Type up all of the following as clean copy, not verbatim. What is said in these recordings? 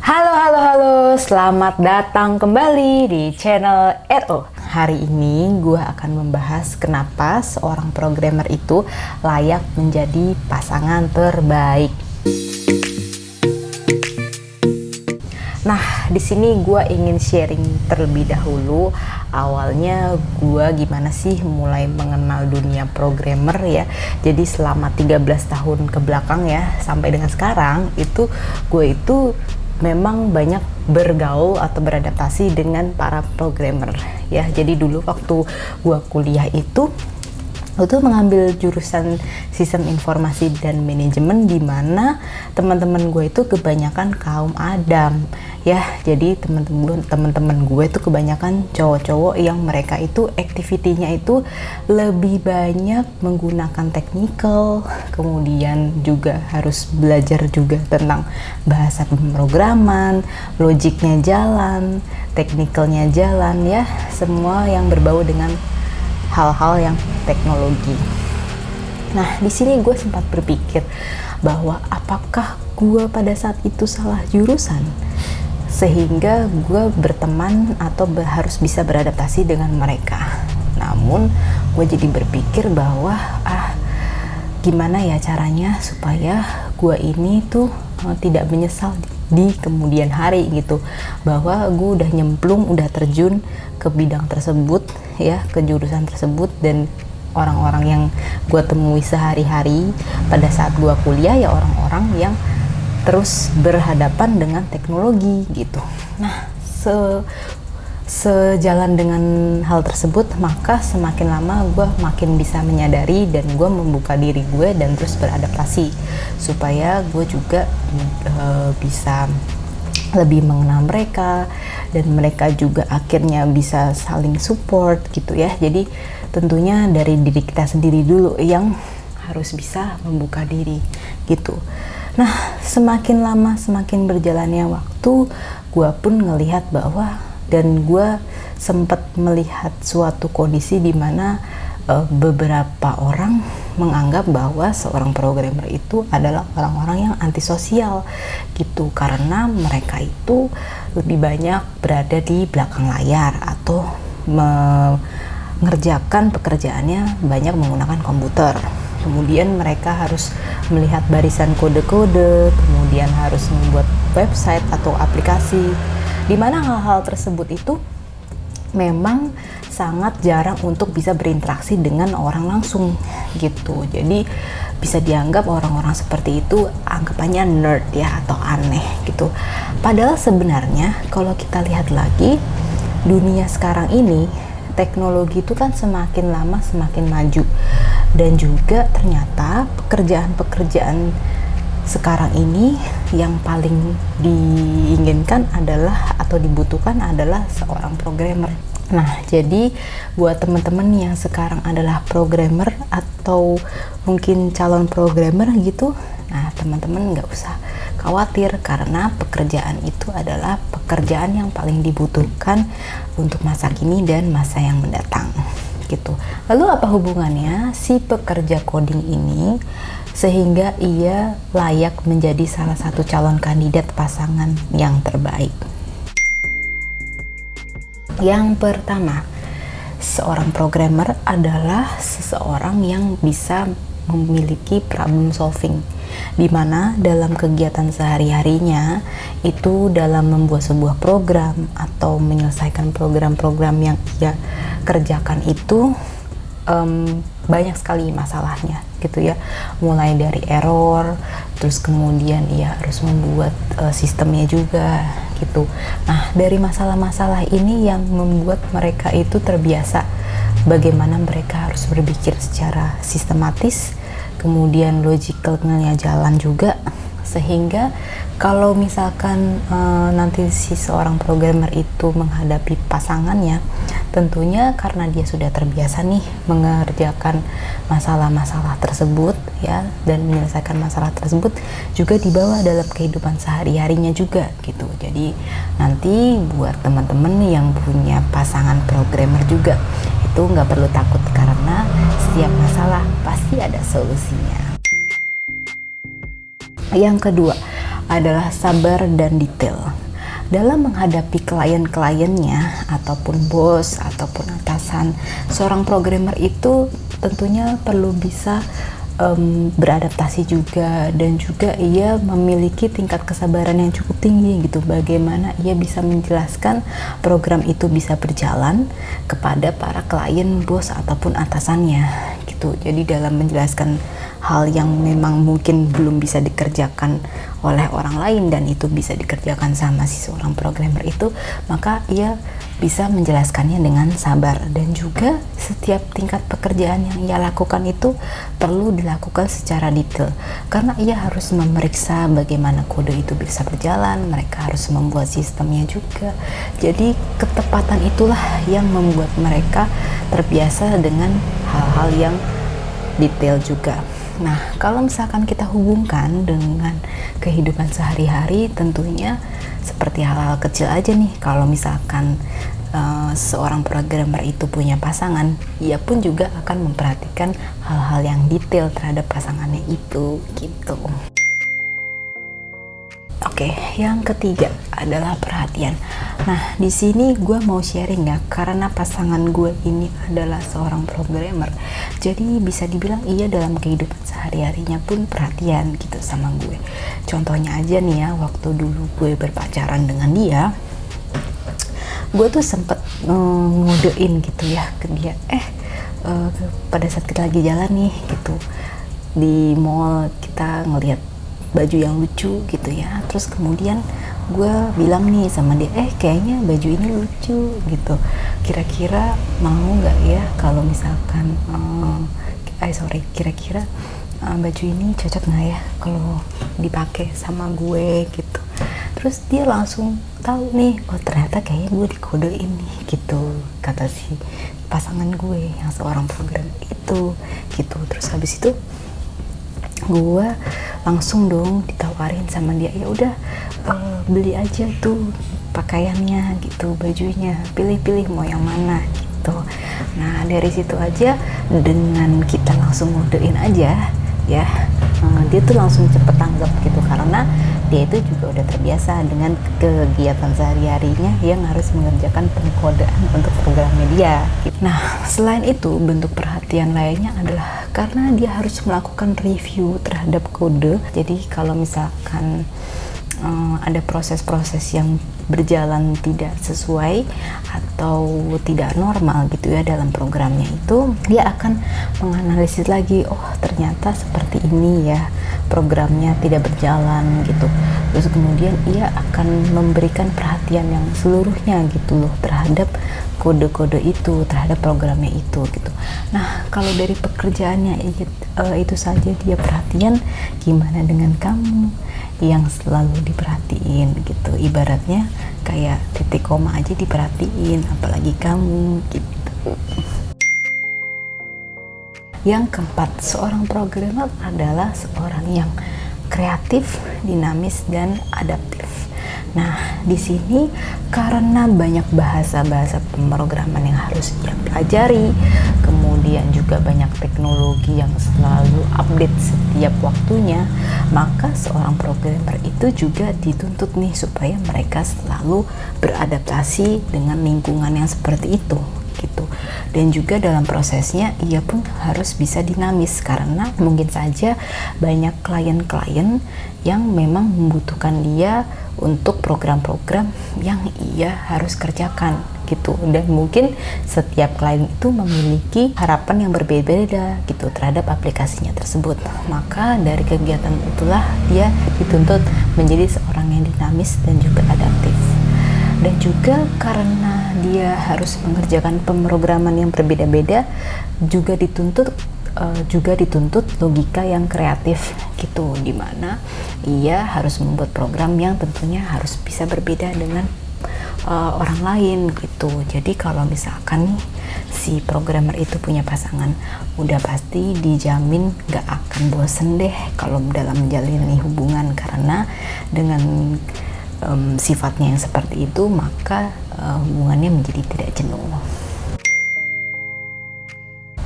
Halo, selamat datang kembali di channel RO. Hari ini gue akan membahas kenapa seorang programmer itu layak menjadi pasangan terbaik. Nah, di sini gue ingin sharing terlebih dahulu. Awalnya gue gimana sih mulai mengenal dunia programmer ya. Jadi selama 13 tahun ke belakang ya, sampai dengan sekarang gue itu memang banyak bergaul atau beradaptasi dengan para programmer ya. Jadi dulu waktu gue kuliah itu mengambil jurusan sistem informasi dan manajemen, di mana teman-teman gue itu kebanyakan kaum Adam ya. Jadi teman-teman gue itu kebanyakan cowok-cowok yang mereka itu aktivitinya itu lebih banyak menggunakan technical, kemudian juga harus belajar juga tentang bahasa pemrograman, logiknya jalan, technicalnya jalan ya, semua yang berbau dengan hal-hal yang teknologi. Nah, di sini gue sempat berpikir bahwa apakah gue pada saat itu salah jurusan sehingga gue berteman atau harus bisa beradaptasi dengan mereka. Namun gue jadi berpikir bahwa gimana ya caranya supaya gue ini tuh tidak menyesal di kemudian hari gitu, bahwa gue udah nyemplung, udah terjun ke bidang tersebut ya, ke jurusan tersebut, dan orang-orang yang gue temui sehari-hari pada saat gue kuliah ya orang-orang yang terus berhadapan dengan teknologi gitu. Nah, sejalan dengan hal tersebut, maka semakin lama gue makin bisa menyadari dan gue membuka diri gue dan terus beradaptasi supaya gue juga bisa lebih mengenal mereka, dan mereka juga akhirnya bisa saling support gitu ya. Jadi tentunya dari diri kita sendiri dulu yang harus bisa membuka diri gitu. Nah, semakin lama semakin berjalannya waktu, gue pun ngelihat bahwa, dan gue sempat melihat suatu kondisi di mana beberapa orang menganggap bahwa seorang programmer itu adalah orang-orang yang antisosial gitu, karena mereka itu lebih banyak berada di belakang layar atau mengerjakan pekerjaannya banyak menggunakan komputer. Kemudian mereka harus melihat barisan kode-kode, kemudian harus membuat website atau aplikasi, di mana hal-hal tersebut itu memang sangat jarang untuk bisa berinteraksi dengan orang langsung gitu. Jadi bisa dianggap orang-orang seperti itu anggapannya nerd ya, atau aneh gitu. Padahal sebenarnya kalau kita lihat lagi, dunia sekarang ini teknologi itu kan semakin lama semakin maju, dan juga ternyata pekerjaan-pekerjaan sekarang ini yang paling diinginkan adalah atau dibutuhkan adalah seorang programmer. Nah, jadi buat teman-teman yang sekarang adalah programmer atau mungkin calon programmer gitu, nah teman-teman nggak usah khawatir, karena pekerjaan itu adalah pekerjaan yang paling dibutuhkan untuk masa kini dan masa yang mendatang gitu. Lalu apa hubungannya si pekerja coding ini sehingga ia layak menjadi salah satu calon kandidat pasangan yang terbaik? Yang pertama, seorang programmer adalah seseorang yang bisa memiliki problem solving, di mana dalam kegiatan sehari-harinya itu dalam membuat sebuah program atau menyelesaikan program-program yang ia kerjakan itu banyak sekali masalahnya gitu ya, mulai dari error, terus kemudian ia harus membuat sistemnya juga gitu. Nah, dari masalah-masalah ini yang membuat mereka itu terbiasa bagaimana mereka harus berpikir secara sistematis, kemudian logicalnya jalan juga, sehingga kalau misalkan nanti si seorang programmer itu menghadapi pasangannya, tentunya karena dia sudah terbiasa nih mengerjakan masalah-masalah tersebut ya, dan menyelesaikan masalah tersebut juga dibawa dalam kehidupan sehari-harinya juga gitu. Jadi nanti buat teman-teman yang punya pasangan programmer juga itu nggak perlu takut, karena setiap masalah pasti ada solusinya. Yang kedua, adalah sabar dan detail. Dalam menghadapi klien-kliennya ataupun bos ataupun atasan, seorang programmer itu tentunya perlu bisa beradaptasi juga, dan juga ia memiliki tingkat kesabaran yang cukup tinggi gitu, bagaimana ia bisa menjelaskan program itu bisa berjalan kepada para klien, bos ataupun atasannya gitu. Jadi dalam menjelaskan hal yang memang mungkin belum bisa dikerjakan oleh orang lain dan itu bisa dikerjakan sama si seorang programmer itu, maka ia bisa menjelaskannya dengan sabar. Dan juga setiap tingkat pekerjaan yang ia lakukan itu perlu dilakukan secara detail, karena ia harus memeriksa bagaimana kode itu bisa berjalan, mereka harus membuat sistemnya juga. Jadi ketepatan itulah yang membuat mereka terbiasa dengan hal-hal yang detail juga. Nah, kalau misalkan kita hubungkan dengan kehidupan sehari-hari, tentunya seperti hal-hal kecil aja nih. Kalau misalkan seorang programmer itu punya pasangan, ia pun juga akan memperhatikan hal-hal yang detail terhadap pasangannya itu gitu. Oke, yang ketiga adalah perhatian. Nah, di sini gue mau sharing ya, karena pasangan gue ini adalah seorang programmer. Jadi bisa dibilang ia dalam kehidupan sehari-harinya pun perhatian gitu sama gue. Contohnya aja nih ya, waktu dulu gue berpacaran dengan dia, gue tuh sempet ngodein gitu ya ke dia, pada saat kita lagi jalan nih gitu di mall, kita ngelihat baju yang lucu gitu ya, terus kemudian gue bilang nih sama dia, kayaknya baju ini lucu gitu, kira-kira mau nggak ya kalau misalkan kira-kira baju ini cocok nggak ya kalau dipakai sama gue gitu. Terus dia langsung tahu nih, oh ternyata kayaknya gue dikodein nih gitu, kata si pasangan gue yang seorang program itu gitu. Terus habis itu gue langsung dong ditawarin sama dia, ya udah beli aja tuh pakaiannya gitu, bajunya, pilih-pilih mau yang mana gitu. Nah dari situ aja, dengan kita langsung ngodein aja ya, dia tuh langsung cepet tanggap gitu, karena dia itu juga udah terbiasa dengan kegiatan sehari-harinya yang harus mengerjakan pengkodaan untuk programnya dia. Nah, selain itu, bentuk perhatian lainnya adalah karena dia harus melakukan review terhadap kode. Jadi kalau misalkan ada proses-proses yang berjalan tidak sesuai atau tidak normal gitu ya dalam programnya itu, dia akan menganalisis lagi, oh ternyata seperti ini ya programnya tidak berjalan gitu. Terus kemudian ia akan memberikan perhatian yang seluruhnya gitu loh terhadap kode-kode itu, terhadap programnya itu gitu. Nah kalau dari pekerjaannya itu saja dia perhatian, gimana dengan kamu yang selalu diperhatiin gitu, ibaratnya kayak titik koma aja diperhatiin, apalagi kamu gitu. Yang keempat, seorang programmer adalah seorang yang kreatif, dinamis, dan adaptif. Nah, di sini karena banyak bahasa-bahasa pemrograman yang harus dia pelajari, kemudian juga banyak teknologi yang selalu update setiap waktunya, maka seorang programmer itu juga dituntut nih supaya mereka selalu beradaptasi dengan lingkungan yang seperti itu gitu. Dan juga dalam prosesnya ia pun harus bisa dinamis, karena mungkin saja banyak klien-klien yang memang membutuhkan dia untuk program-program yang ia harus kerjakan gitu. Dan mungkin setiap klien itu memiliki harapan yang berbeda-beda gitu terhadap aplikasinya tersebut. Maka dari kegiatan itulah dia dituntut menjadi seorang yang dinamis dan juga adaptif. Dan juga karena dia harus mengerjakan pemrograman yang berbeda-beda, juga dituntut logika yang kreatif gitu, dimana ia harus membuat program yang tentunya harus bisa berbeda dengan orang lain gitu. Jadi kalau misalkan nih si programmer itu punya pasangan, udah pasti dijamin gak akan bosen deh kalau dalam menjalani hubungan, karena dengan sifatnya yang seperti itu, maka hubungannya menjadi tidak jenuh.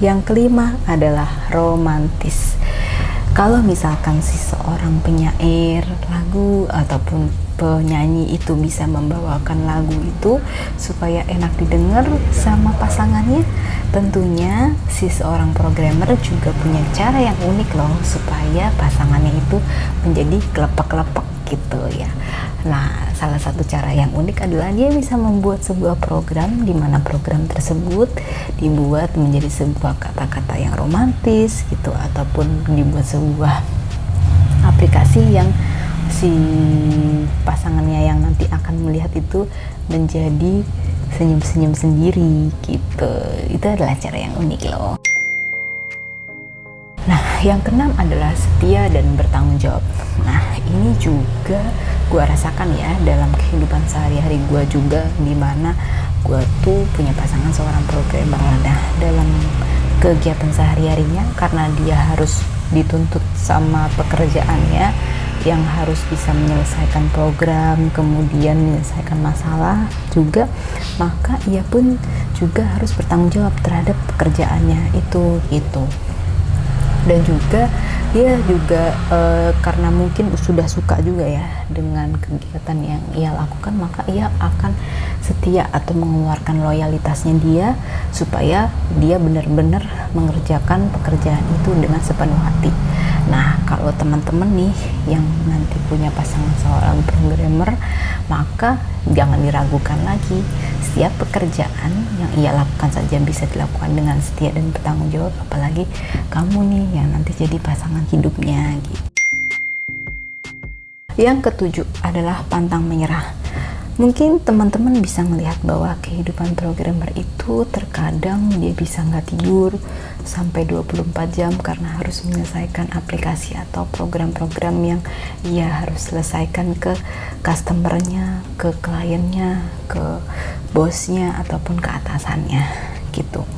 Yang kelima adalah romantis. Kalau misalkan si seorang penyair lagu ataupun penyanyi itu bisa membawakan lagu itu supaya enak didengar sama pasangannya, tentunya si seorang programmer juga punya cara yang unik loh supaya pasangannya itu menjadi kelepek-kelepek gitu ya. Nah, salah satu cara yang unik adalah dia bisa membuat sebuah program di mana program tersebut dibuat menjadi sebuah kata-kata yang romantis gitu, ataupun dibuat sebuah aplikasi yang si pasangannya yang nanti akan melihat itu menjadi senyum-senyum sendiri gitu. Itu adalah cara yang unik loh. Nah, yang keenam adalah setia dan bertanggung jawab. Nah, ini juga gue rasakan ya dalam kehidupan sehari-hari gue juga, dimana gue tuh punya pasangan seorang programmer. Nah, dalam kegiatan sehari-harinya, karena dia harus dituntut sama pekerjaannya yang harus bisa menyelesaikan program, kemudian menyelesaikan masalah juga, maka ia pun juga harus bertanggung jawab terhadap pekerjaannya itu gitu. Dan juga dia juga karena mungkin sudah suka juga ya dengan kegiatan yang ia lakukan, maka ia akan setia atau mengeluarkan loyalitasnya dia supaya dia benar-benar mengerjakan pekerjaan itu dengan sepenuh hati. Nah, kalau teman-teman nih yang nanti punya pasangan seorang programmer, maka jangan diragukan lagi. Setiap pekerjaan yang ia lakukan saja bisa dilakukan dengan setia dan bertanggung jawab, apalagi kamu nih yang nanti jadi pasangan hidupnya gitu. Yang ketujuh adalah pantang menyerah. Mungkin teman-teman bisa melihat bahwa kehidupan programmer itu terkadang dia bisa nggak tidur sampai 24 jam karena harus menyelesaikan aplikasi atau program-program yang ia harus selesaikan ke customernya, ke kliennya, ke bosnya, ataupun ke atasannya gitu.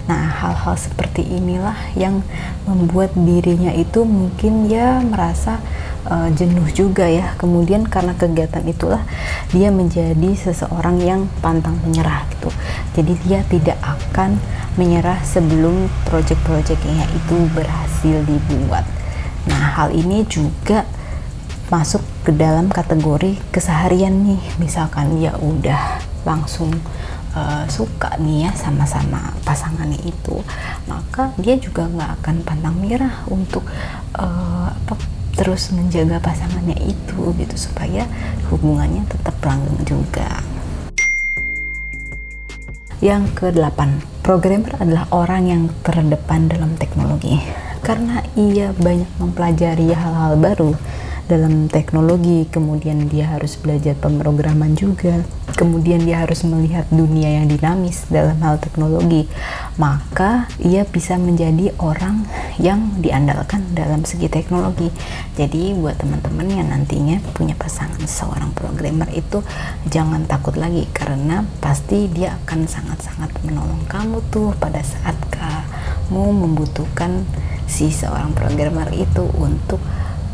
Nah, hal-hal seperti inilah yang membuat dirinya itu mungkin ya merasa jenuh juga ya. Kemudian karena kegiatan itulah dia menjadi seseorang yang pantang menyerah gitu. Jadi dia tidak akan menyerah sebelum proyek-proyeknya itu berhasil dibuat. Nah, hal ini juga masuk ke dalam kategori keseharian nih. Misalkan dia udah langsung suka nih ya sama-sama pasangannya itu, maka dia juga nggak akan pantang menyerah untuk terus menjaga pasangannya itu gitu supaya hubungannya tetap langgeng juga. Yang ke-8, programmer adalah orang yang terdepan dalam teknologi karena ia banyak mempelajari hal-hal baru dalam teknologi, kemudian dia harus belajar pemrograman juga, kemudian dia harus melihat dunia yang dinamis dalam hal teknologi, maka ia bisa menjadi orang yang diandalkan dalam segi teknologi. Jadi buat teman-teman yang nantinya punya pasangan seorang programmer itu jangan takut lagi, karena pasti dia akan sangat-sangat menolong kamu tuh pada saat kamu membutuhkan si seorang programmer itu untuk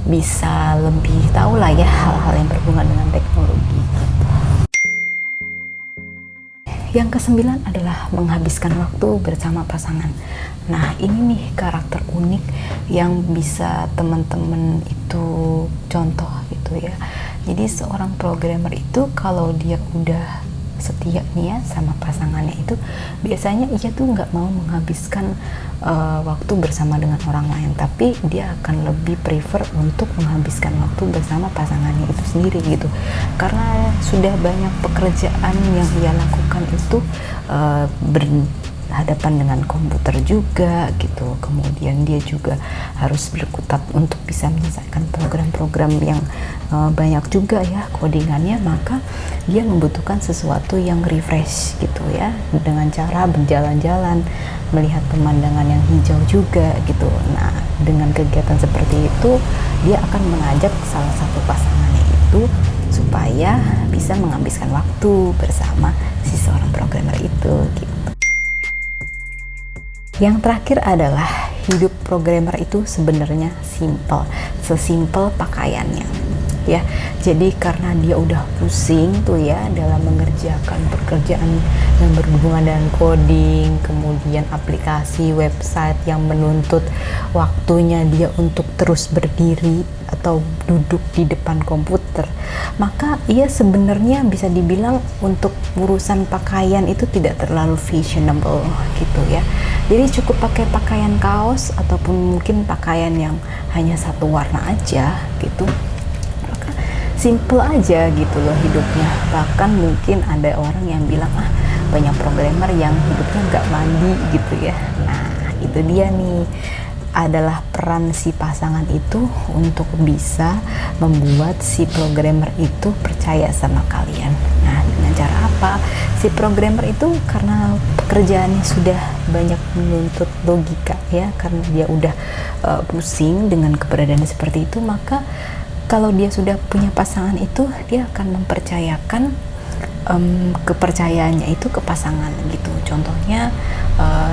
bisa lebih tahu lah ya hal-hal yang berhubungan dengan teknologi. Yang ke-9 adalah menghabiskan waktu bersama pasangan. Nah, ini nih karakter unik yang bisa teman-teman itu contoh gitu ya. Jadi seorang programmer itu kalau dia udah setia nih ya sama pasangannya itu, biasanya ia tuh nggak mau menghabiskan waktu bersama dengan orang lain, tapi dia akan lebih prefer untuk menghabiskan waktu bersama pasangannya itu sendiri gitu, karena sudah banyak pekerjaan yang ia lakukan itu berhadapan dengan komputer juga gitu, kemudian dia juga harus berkutat untuk bisa menyelesaikan program-program yang banyak juga ya codingannya, maka dia membutuhkan sesuatu yang refresh gitu ya, dengan cara berjalan-jalan, melihat pemandangan yang hijau juga gitu. Nah, dengan kegiatan seperti itu dia akan mengajak salah satu pasangannya itu supaya bisa menghabiskan waktu bersama si seorang programmer itu gitu. Yang terakhir adalah hidup programmer itu sebenarnya simple, sesimpel pakaiannya. ya. Jadi karena dia udah pusing tuh ya dalam mengerjakan pekerjaan yang berhubungan dengan coding, kemudian aplikasi, website yang menuntut waktunya dia untuk terus berdiri atau duduk di depan komputer, maka ia sebenarnya bisa dibilang untuk urusan pakaian itu tidak terlalu fashionable gitu ya. Jadi cukup pakai pakaian kaos ataupun mungkin pakaian yang hanya satu warna aja gitu. Simple aja gitu loh hidupnya. Bahkan mungkin ada orang yang bilang, banyak programmer yang hidupnya nggak mandi gitu ya. Nah itu dia nih, adalah peran si pasangan itu untuk bisa membuat si programmer itu percaya sama kalian. Nah dengan cara apa? Si programmer itu karena pekerjaannya sudah banyak menuntut logika ya, karena dia udah pusing dengan keberadaan seperti itu, maka kalau dia sudah punya pasangan itu, dia akan mempercayakan kepercayaannya itu ke pasangan gitu. Contohnya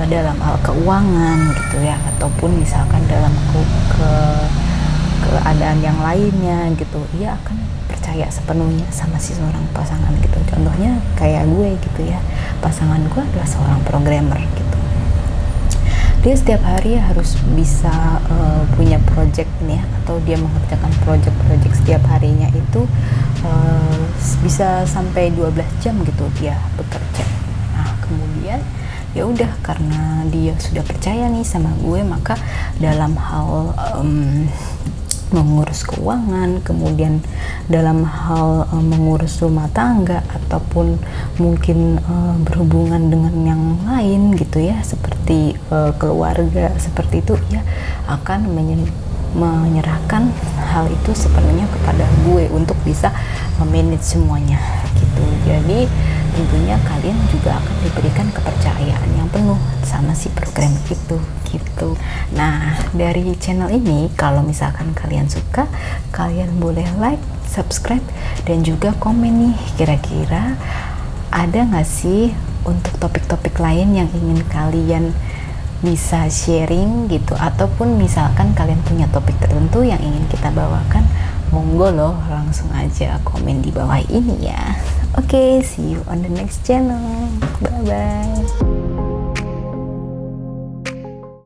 dalam hal keuangan gitu ya, ataupun misalkan dalam keadaan yang lainnya gitu, dia akan percaya sepenuhnya sama si seorang pasangan gitu. Contohnya kayak gue gitu ya, pasangan gue adalah seorang programmer gitu. Dia setiap hari harus bisa punya project nih ya, atau dia mengerjakan project setiap harinya itu bisa sampai 12 jam gitu dia bekerja. Nah kemudian ya udah, karena dia sudah percaya nih sama gue, maka dalam hal mengurus keuangan, kemudian dalam hal mengurus rumah tangga, ataupun mungkin berhubungan dengan yang lain gitu ya, seperti keluarga, seperti itu ya, akan menyerahkan hal itu sepenuhnya kepada gue untuk bisa memanage semuanya gitu. Jadi tentunya kalian juga akan diberikan kepercayaan yang penuh sama si program itu gitu. Nah dari channel ini, kalau misalkan kalian suka, kalian boleh like, subscribe, dan juga komen nih, kira-kira ada nggak sih untuk topik-topik lain yang ingin kalian bisa sharing gitu, ataupun misalkan kalian punya topik tertentu yang ingin kita bawakan, monggo loh langsung aja komen di bawah ini ya. Oke, see you on the next channel. Bye bye.